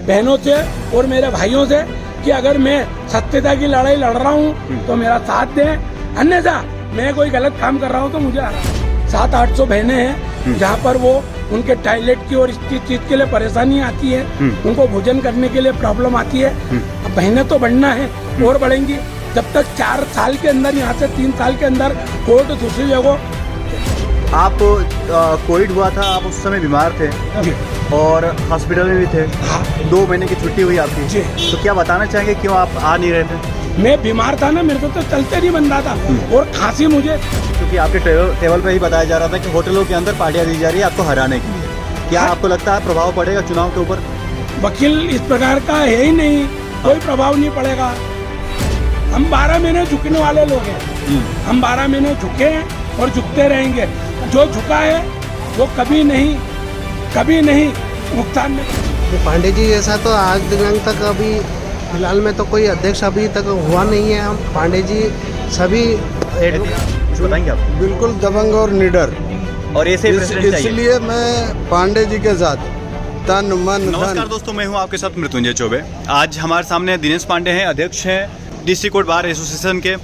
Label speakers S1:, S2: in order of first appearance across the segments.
S1: बहनों से और मेरे भाइयों से कि अगर मैं सत्यता की लड़ाई लड़ रहा हूँ तो मेरा साथ दें, अन्यथा मैं कोई गलत काम कर रहा हूँ तो मुझे 700-800 बहनें हैं जहाँ पर वो उनके टॉयलेट की और इस चीज के लिए परेशानी आती है, उनको भोजन करने के लिए प्रॉब्लम आती है। अब बहनें तो बढ़ना है और बढ़ेंगी जब तक 4 साल के अंदर, यहाँ से 3 साल के अंदर कोर्ट दूसरी जगह।
S2: आप कोविड हुआ था, आप उस समय बीमार थे और हॉस्पिटल में भी थे।
S1: हाँ।
S2: 2 महीने की छुट्टी हुई आपकी।
S1: जी।
S2: तो क्या बताना चाहेंगे क्यों आप आ नहीं रहे थे?
S1: मैं बीमार था ना, मेरे को तो चलते नहीं बन रहा था और खांसी मुझे।
S2: क्योंकि आपके टेबल पे ही बताया जा रहा था कि होटलों के अंदर पार्टियां दी जा रही है आपको हराने के लिए। क्या आपको लगता है प्रभाव पड़ेगा चुनाव के ऊपर?
S1: वकील इस प्रकार का है ही नहीं, कोई प्रभाव नहीं पड़ेगा। हम 12 महीने झुकने वाले लोग हैं, हम 12 महीने झुके हैं और झुकते रहेंगे। जो झुका है वो कभी नहीं नुकसान में।
S3: पांडे जी ऐसा तो आज दिनांक तक अभी फिलहाल में तो कोई अध्यक्ष अभी तक हुआ नहीं है। हम पांडे जी सभी
S2: कुछ बताएंगे आप?
S3: बिल्कुल दबंग और निडर,
S2: और ऐसे प्रेसिडेंट चाहिए।
S3: इसलिए मैं पांडे जी के साथ तन मन
S2: नमस्कार
S3: धन।
S2: दोस्तों, मैं हूं आपके साथ मृत्युंजय चौबे। आज हमारे सामने दिनेश पांडे हैं, अध्यक्ष हैं डिस्ट्रिक्ट कोर्ट बार एसोसिएशन के।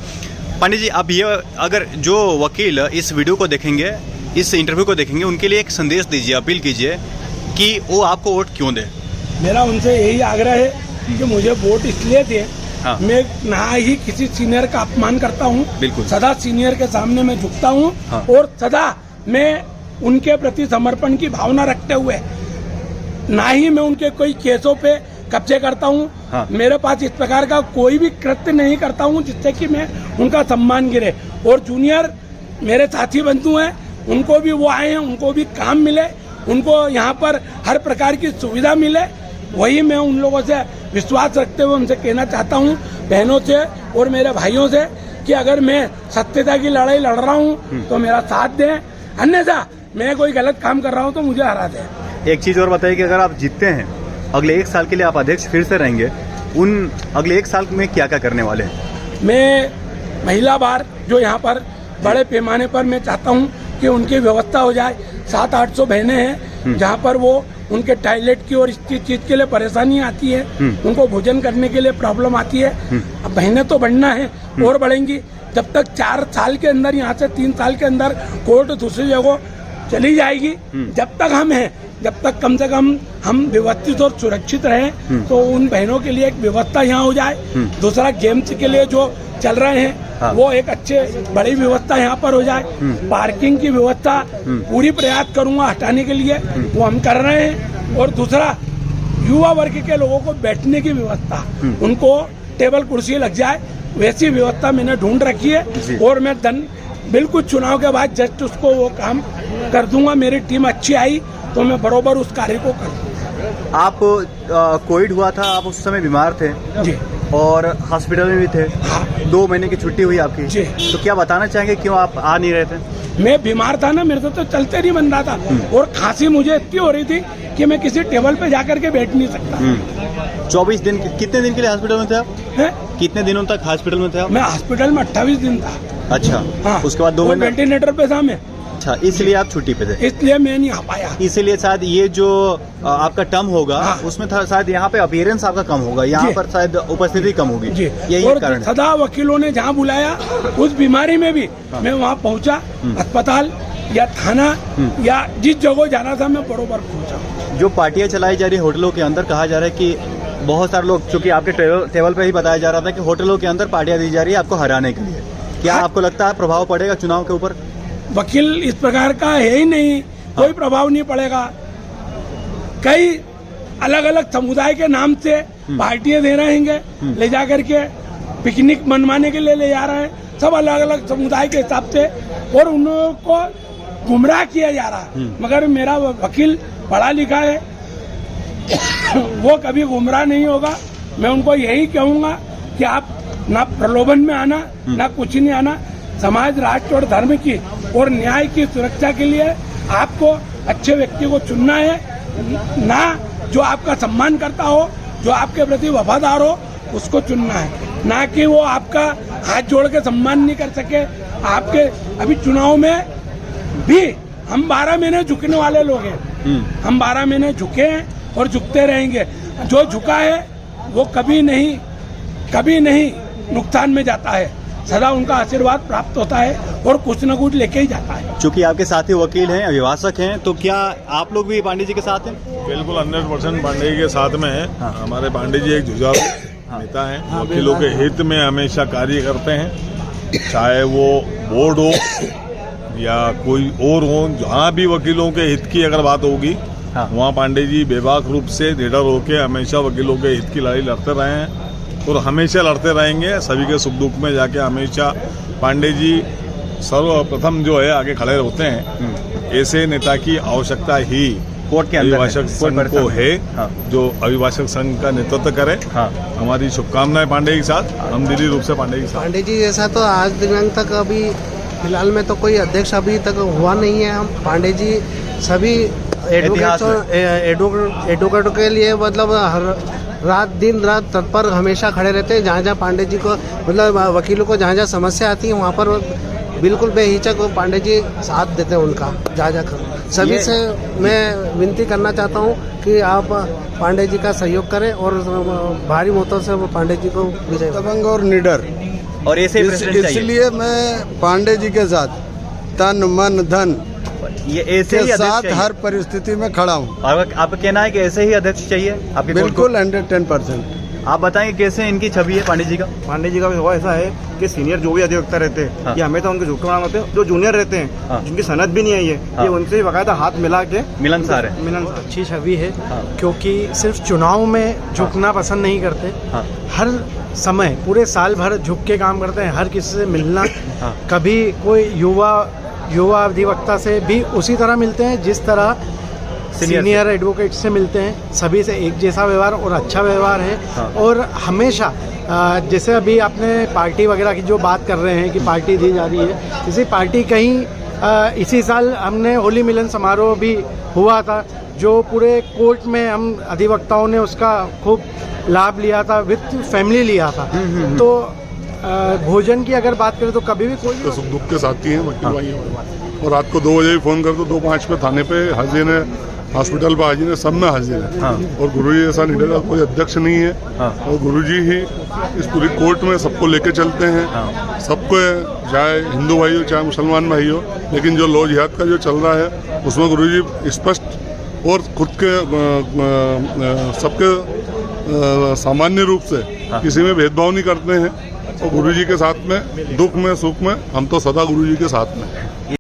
S2: पांडे जी, अब ये अगर जो वकील इस वीडियो को देखेंगे, इस इंटरव्यू को देखेंगे, उनके लिए एक संदेश दीजिए, अपील कीजिए कि वो आपको वोट क्यों दे।
S1: मेरा उनसे यही आग्रह है कि मुझे वोट इसलिए दे।
S2: हाँ।
S1: मैं ना ही किसी सीनियर का अपमान करता हूँ,
S2: बिल्कुल।
S1: सदा सीनियर के सामने मैं झुकता हूँ।
S2: हाँ।
S1: और सदा मैं उनके प्रति समर्पण की भावना रखते हुए, ना ही मैं उनके कोई केसों पे कब्जे करता हूँ।
S2: हाँ।
S1: मेरे पास इस प्रकार का कोई भी कृत्य नहीं करता हूँ जिससे कि मैं उनका सम्मान गिरे। और जूनियर मेरे साथी बंधु हैं, उनको भी वो आए हैं, उनको भी काम मिले, उनको यहाँ पर हर प्रकार की सुविधा मिले। वही मैं उन लोगों से विश्वास रखते हुए उनसे कहना चाहता हूँ, बहनों से और मेरे भाइयों से, कि अगर मैं सत्यता की लड़ाई लड़ रहा हूँ तो मेरा साथ दें, अन्यथा मैं कोई गलत काम कर रहा हूँ तो मुझे हरा दें।
S2: एक चीज़ और बताइए कि अगर आप जीतते हैं, अगले 1 साल के लिए आप अध्यक्ष फिर से रहेंगे, उन अगले 1 साल में क्या क्या करने वाले हैं?
S1: मैं महिला बार जो यहाँ पर बड़े पैमाने पर मैं चाहता हूँ कि उनकी व्यवस्था हो जाए। 700-800 बहनें हैं जहाँ पर वो उनके टॉयलेट की और इस चीज के लिए परेशानी आती है, उनको भोजन करने के लिए प्रॉब्लम आती है। अब बहनें तो बढ़ना है और बढ़ेंगी जब तक 4 साल के अंदर, यहाँ से 3 साल के अंदर कोर्ट दूसरी जगह चली जाएगी। जब तक हम हैं, जब तक कम से कम हम व्यवस्थित और सुरक्षित रहें, तो उन बहनों के लिए एक व्यवस्था यहाँ हो जाए। दूसरा, गेम्स के लिए जो चल रहे हैं वो एक अच्छे बड़ी व्यवस्था यहाँ पर हो जाए। पार्किंग की व्यवस्था पूरी प्रयास करूंगा हटाने के लिए, वो हम कर रहे हैं। और दूसरा, युवा वर्ग के लोगों को बैठने की व्यवस्था, उनको टेबल कुर्सी लग जाए, वैसी व्यवस्था मैंने ढूंढ रखी है। और मैं बिल्कुल चुनाव के बाद जस्ट उसको वो काम कर दूंगा। मेरी टीम अच्छी आई तो मैं बरोबर उस कार्य को कर दूंगा।
S2: आप कोविड हुआ था, आप उस समय बीमार थे
S1: जी,
S2: और हॉस्पिटल में भी थे।
S1: हाँ।
S2: 2 महीने की छुट्टी हुई आपकी।
S1: जी।
S2: तो क्या बताना चाहेंगे क्यों आप आ नहीं रहे थे?
S1: मैं बीमार था ना, मेरे को तो चलते नहीं बन रहा था और खांसी मुझे इतनी हो रही थी कि मैं किसी टेबल पे जाकर के बैठ नहीं सकता।
S2: 24 दिन, कितने दिन के लिए हॉस्पिटल में थे आप?
S1: है?
S2: कितने दिनों तक हॉस्पिटल में थे आप?
S1: मैं हॉस्पिटल में 28 दिन था।
S2: अच्छा।
S1: हाँ।
S2: उसके बाद 2
S1: और
S2: महीने।
S1: वेंटिलेटर पे था मैं।
S2: अच्छा, इसलिए आप छुट्टी पे थे?
S1: इसलिए मैं नहीं आ पाया।
S2: इसीलिए शायद ये जो आपका टर्म होगा,
S1: हाँ।
S2: उसमें शायद यहाँ पे अपीयरेंस आपका कम होगा, यहाँ
S1: जी।
S2: पर शायद उपस्थिति कम होगी।
S1: जी।
S2: यही
S1: और
S2: कारण है।
S1: सदा वकीलों ने जहाँ बुलाया उस बीमारी में भी मैं वहाँ पहुँचा। अस्पताल या थाना या जिस जगह जाना था मैं बरोबर पहुँचा।
S2: जो पार्टियां चलाई जा रही है होटलों के अंदर, कहा जा रहा है कि बहुत सारे लोग, चूंकि आपके टेबल पे ही बताया जा रहा था कि होटलों के अंदर पार्टियां दी जा रही है आपको हराने के लिए। क्या आपको लगता है प्रभाव पड़ेगा चुनाव के ऊपर?
S1: वकील इस प्रकार का है ही नहीं, कोई प्रभाव नहीं पड़ेगा। कई अलग अलग समुदाय के नाम से पार्टियां दे रहे हैं, ले जा करके पिकनिक मनवाने के लिए ले जा रहे हैं, सब अलग अलग समुदाय के हिसाब से, और उन लोगों को गुमराह किया जा रहा है। मगर मेरा वकील पढ़ा लिखा है, वो कभी गुमराह नहीं होगा। मैं उनको यही कहूंगा कि आप ना प्रलोभन में आना, ना कुछ नहीं आना। समाज, राष्ट्र और धर्म की और न्याय की सुरक्षा के लिए आपको अच्छे व्यक्ति को चुनना है, ना जो आपका सम्मान करता हो, जो आपके प्रति वफादार हो, उसको चुनना है, ना कि वो आपका हाथ जोड़ के सम्मान नहीं कर सके। आपके अभी चुनाव में भी हम 12 महीने झुकने वाले लोग हैं, हम 12 महीने झुके हैं और झुकते रहेंगे। जो झुका है वो कभी नहीं नुकसान में जाता है, सदा उनका आशीर्वाद प्राप्त होता है और कुछ न कुछ लेके ही जाता है।
S2: चूंकि आपके साथी वकील हैं, अभिभाषक हैं, तो क्या आप लोग भी पांडे जी के साथ हैं?
S4: बिल्कुल 100% पांडे जी के साथ में है।
S2: हाँ।
S4: हमारे पांडे जी एक जुझारू नेता हैं, वकीलों के हित में हमेशा कार्य करते हैं, चाहे वो बोर्ड हो या कोई और हो। जहाँ भी वकीलों के हित की अगर बात होगी,
S2: हाँ।
S4: वहाँ पांडे जी बेबाक रूप से निडर होकर हमेशा वकीलों के हित की लड़ाई लड़ते रहे हैं और हमेशा लड़ते रहेंगे। सभी के सुख दुख में जाके हमेशा पांडे जी सर्वप्रथम जो है आगे खड़े होते हैं। ऐसे नेता की आवश्यकता ही
S2: कोर्ट के अंदर
S4: अभिभाषक संघ को है,
S2: हाँ।
S4: जो अभिभाषक संघ का नेतृत्व करे।
S2: हाँ।
S4: हमारी शुभकामनाएं पांडे के साथ, हम दिली रूप से पांडे के साथ।
S3: पांडे जी जैसा तो आज दिनांक तक अभी फिलहाल में तो कोई अध्यक्ष अभी तक हुआ नहीं है। हम पांडे जी सभी एडवोकेटों के लिए मतलब हर दिन रात तत्पर हमेशा खड़े रहते हैं। जहाँ जहाँ पांडे जी को मतलब वकीलों को जहाँ जहाँ समस्या आती है वहाँ पर बिल्कुल बेहिचक वो पांडे जी साथ देते हैं उनका। जहाँ जहाँ सभी से मैं विनती करना चाहता हूँ कि आप पांडे जी का सहयोग करें और भारी मतों से वो पांडे जी को विजय।
S5: दबंग और निडर,
S2: और ऐसे प्रेसिडेंट चाहिए।
S5: इसलिए मैं पांडे जी के साथ तन मन धन
S2: ये ऐसे ही
S5: के
S2: अध्यक्ष
S5: साथ
S2: चाहिए।
S5: हर परिस्थिति में खड़ा हूँ।
S2: और आपका कहना है कि ऐसे ही अध्यक्ष चाहिए आपके कोर्ट को?
S5: बिल्कुल 110%।
S2: आप बताएंगे कैसे इनकी छवि है पांडे जी का?
S6: पांडे जी का स्वभाव ऐसा है कि सीनियर जो भी अधिवक्ता रहते हैं,
S2: हाँ।
S6: ये हमेशा उनके झुकवाना होते हैं। जो जूनियर रहते हैं,
S2: हाँ।
S6: जिनकी सनद भी नहीं आई है,
S2: हाँ।
S6: ये उनसे बकायदा हाथ मिला के
S2: मिलनसार है।
S6: मिलनसार।
S7: अच्छी छवि है,
S2: हाँ।
S7: क्योंकि सिर्फ चुनाव में झुकना पसंद नहीं करते।
S2: हाँ।
S7: हर समय पूरे साल भर झुक के काम करते हैं, हर किसी से मिलना।
S2: हाँ।
S7: कभी कोई युवा अधिवक्ता से भी उसी तरह मिलते हैं जिस तरह सीनियर एडवोकेट से मिलते हैं। सभी से एक जैसा व्यवहार और अच्छा व्यवहार है।
S2: हाँ।
S7: और हमेशा जैसे अभी आपने पार्टी वगैरह की जो बात कर रहे हैं कि पार्टी दी जा रही है, इसी पार्टी कहीं इसी साल हमने होली मिलन समारोह भी हुआ था, जो पूरे कोर्ट में हम अधिवक्ताओं ने उसका खूब लाभ लिया था, विद फैमिली लिया था। तो भोजन की अगर बात करें तो कभी भी कोई
S8: तो सुख दुख के साथी हैं वकील भाई हैं। और रात को 2 बजे भी फ़ोन कर तो 2:05 पे थाने पे हाजिर है, हॉस्पिटल पर हाजिर है, सब में हाजिर है।
S2: हाँ।
S8: और गुरुजी जैसा लीडर का कोई अध्यक्ष नहीं है।
S2: हाँ।
S8: और गुरुजी ही इस पूरी कोर्ट में सबको लेके चलते हैं।
S2: हाँ।
S8: सबको, चाहे हिंदू भाई हो चाहे मुसलमान भाई हो, लेकिन जो लॉ जिहाद का जो चल रहा है उसमें गुरुजी स्पष्ट और खुद के सबके सामान्य रूप से किसी में भेदभाव नहीं करते हैं। और गुरुजी के साथ में दुख में सुख में हम तो सदा गुरुजी के साथ में।